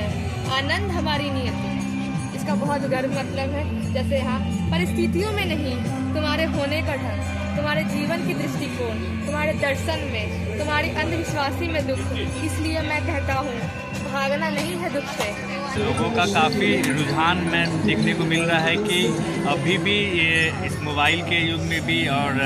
है, आनंद हमारी नियति है। इसका बहुत गर्व मतलब है, जैसे यहाँ परिस्थितियों में नहीं, तुम्हारे होने का ढंग, तुम्हारे जीवन की दृष्टिकोण, तुम्हारे दर्शन में, तुम्हारी अंधविश्वासी में दुख। इसलिए मैं कहता हूँ, भागना नहीं है दुख से। लोगों का काफ़ी रुझान में देखने को मिल रहा है कि अभी भी ये इस मोबाइल के युग में भी और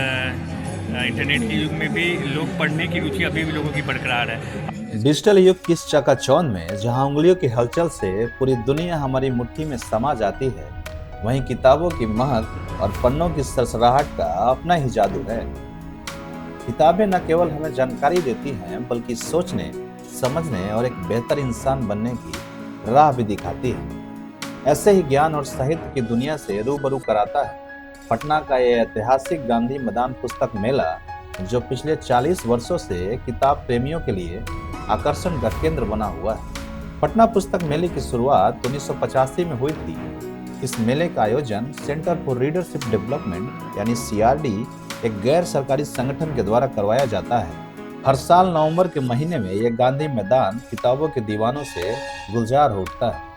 इंटरनेट के युग में भी लोग पढ़ने की रुचि अभी भी लोगों की बरकरार है। डिजिटल युग की इस चकाचौंध में जहां उंगलियों की हलचल से पूरी दुनिया हमारी मुट्ठी में समा जाती है, वहीं किताबों की महक और पन्नों की सरसराहट का अपना ही जादू है। किताबें न केवल हमें जानकारी देती हैं, बल्कि सोचने, समझने और एक बेहतर इंसान बनने की राह भी दिखाती है। ऐसे ही ज्ञान और साहित्य की दुनिया से रूबरू कराता है पटना का यह ऐतिहासिक गांधी मैदान पुस्तक मेला, जो पिछले 40 वर्षों से किताब प्रेमियों के लिए आकर्षण का केंद्र बना हुआ है। पटना पुस्तक मेले की शुरुआत 1985 में हुई थी। इस मेले का आयोजन सेंटर फॉर रीडरशिप डेवलपमेंट यानी CRD, एक गैर सरकारी संगठन के द्वारा करवाया जाता है। हर साल नवंबर के महीने में यह गांधी मैदान किताबों के दीवानों से गुलजार हो उठता है।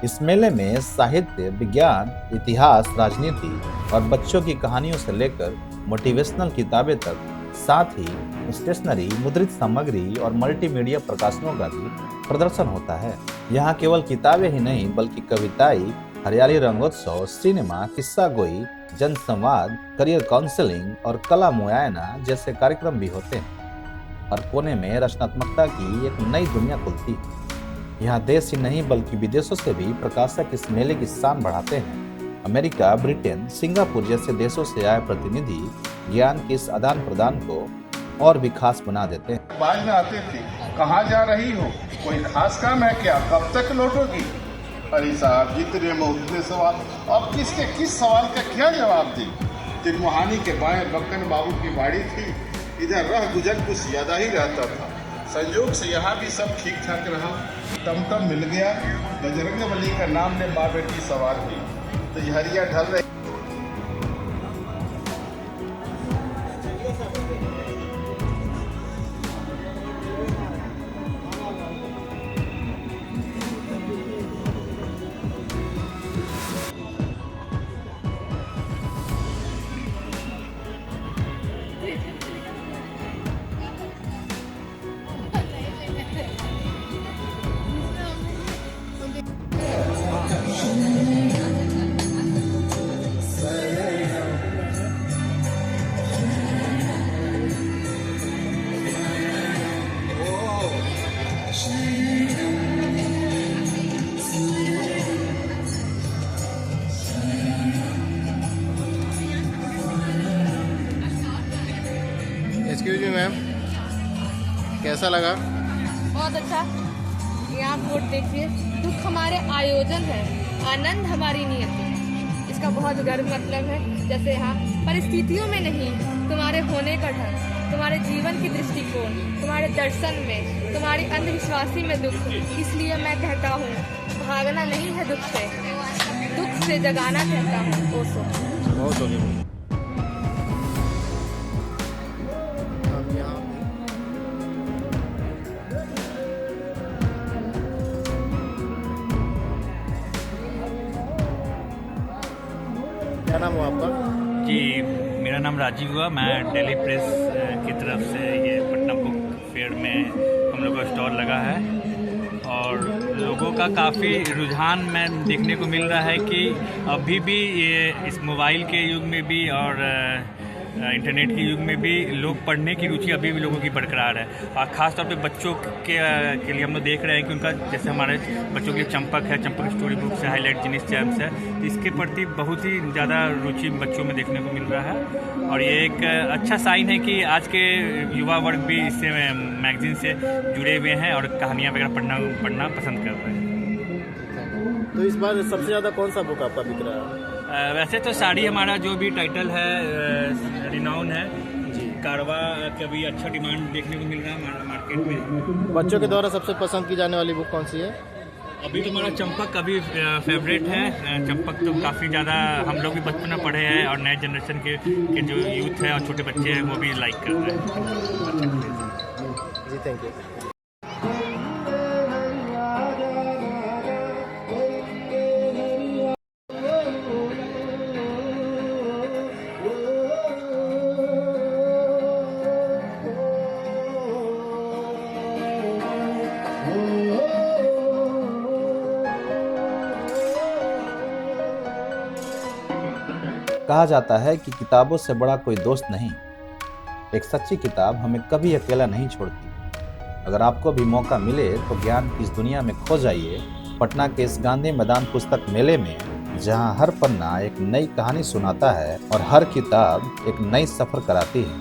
इस मेले में साहित्य, विज्ञान, इतिहास, राजनीति और बच्चों की कहानियों से लेकर मोटिवेशनल किताबें तक, साथ ही स्टेशनरी, मुद्रित सामग्री और मल्टीमीडिया प्रकाशनों का भी प्रदर्शन होता है। यहाँ केवल किताबें ही नहीं, बल्कि कविताई, हरियाली रंगोत्सव, सिनेमा, किस्सा गोई, जनसंवाद, करियर काउंसलिंग और कला मुआयना जैसे कार्यक्रम भी होते हैं। और कोने में रचनात्मकता की एक नई दुनिया खुलती है। यहाँ देश ही नहीं, बल्कि विदेशों से भी प्रकाशक इस मेले की शान बढ़ाते हैं। अमेरिका, ब्रिटेन, सिंगापुर जैसे देशों से आए प्रतिनिधि ज्ञान के इस आदान प्रदान को और भी खास बना देते हैं। बाद में आते थे, कहाँ जा रही हो, कोई खास काम है क्या, कब तक लौटोगी? अरे साहब, जितने में उतने सवाल, अब किसके किस सवाल का क्या जवाब दी? तिरमुहानी के बाएं बक्कन बाबू की बाड़ी थी, इधर रह गुजर कुछ ज्यादा ही रहता था। संयोग से यहाँ भी सब ठीक ठाक रहा। टमटम मिल गया, बजरंगबली का नाम ने माँ बेटी सवार की, तो हरिया ढल रही। एक्सक्यूज मी मैम, कैसा लगा? बहुत अच्छा। यहाँ बोर्ड देखिए, दुख हमारे आयोजन है, आनंद हमारी नियति है। इसका बहुत गर्व मतलब है, जैसे यहाँ परिस्थितियों में नहीं, तुम्हारे होने का ढंग, तुम्हारे जीवन की दृष्टिकोण, तुम्हारे दर्शन में, तुम्हारी अंधविश्वासी में दुख। इसलिए मैं कहता हूँ, भागना नहीं है दुख से जगाना कहता हूँ। ओसो बहुत हो गया। क्या नाम हुआ आपका? जी, मेरा नाम राजीव हुआ। मैं दिल्ली प्रेस की तरफ से ये पटना बुक फेयर में हम लोग का स्टॉल लगा है और लोगों का काफ़ी रुझान में देखने को मिल रहा है कि अभी भी ये इस मोबाइल के युग में भी और इंटरनेट के युग में भी लोग पढ़ने की रुचि अभी भी लोगों की बरकरार है। और ख़ास तौर पे बच्चों के लिए हम लोग देख रहे हैं कि उनका, जैसे हमारे बच्चों के लिए चंपक है, चंपक स्टोरी बुक्स है, हाईलाइट जिनिस चैम्प्स है, इसके प्रति बहुत ही ज़्यादा रुचि बच्चों में देखने को मिल रहा है। और ये एक अच्छा साइन है कि आज के युवा वर्ग भी इससे मैगजीन से जुड़े हुए हैं और कहानियाँ वगैरह पढ़ना पसंद कर रहे हैं। तो इस बार सबसे ज़्यादा कौन सा बुक आपका बिक रहा है? वैसे तो साड़ी हमारा जो भी टाइटल है रिनाउन है जी, कारवा का भी अच्छा डिमांड देखने को मिल रहा है मार्केट में। बच्चों के द्वारा सबसे पसंद की जाने वाली बुक कौन सी है? अभी तो हमारा चंपक अभी फेवरेट है। चंपक तो काफ़ी ज़्यादा हम लोग भी बचपन में पढ़े हैं और नए जनरेशन के जो यूथ है और छोटे बच्चे हैं वो भी लाइक कर रहे हैं। जी, थैंक यू। कहा जाता है कि किताबों से बड़ा कोई दोस्त नहीं। एक सच्ची किताब हमें कभी अकेला नहीं छोड़ती। अगर आपको भी मौका मिले तो ज्ञान की इस दुनिया में खो जाइए पटना के इस गांधी मैदान पुस्तक मेले में, जहां हर पन्ना एक नई कहानी सुनाता है और हर किताब एक नई सफर कराती है।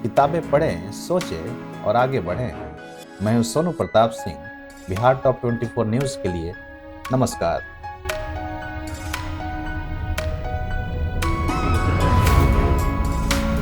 किताबें पढ़ें, सोचें और आगे बढ़ें। मैं हूं सोनू प्रताप सिंह, बिहार टॉप 24 न्यूज़ के लिए नमस्कार।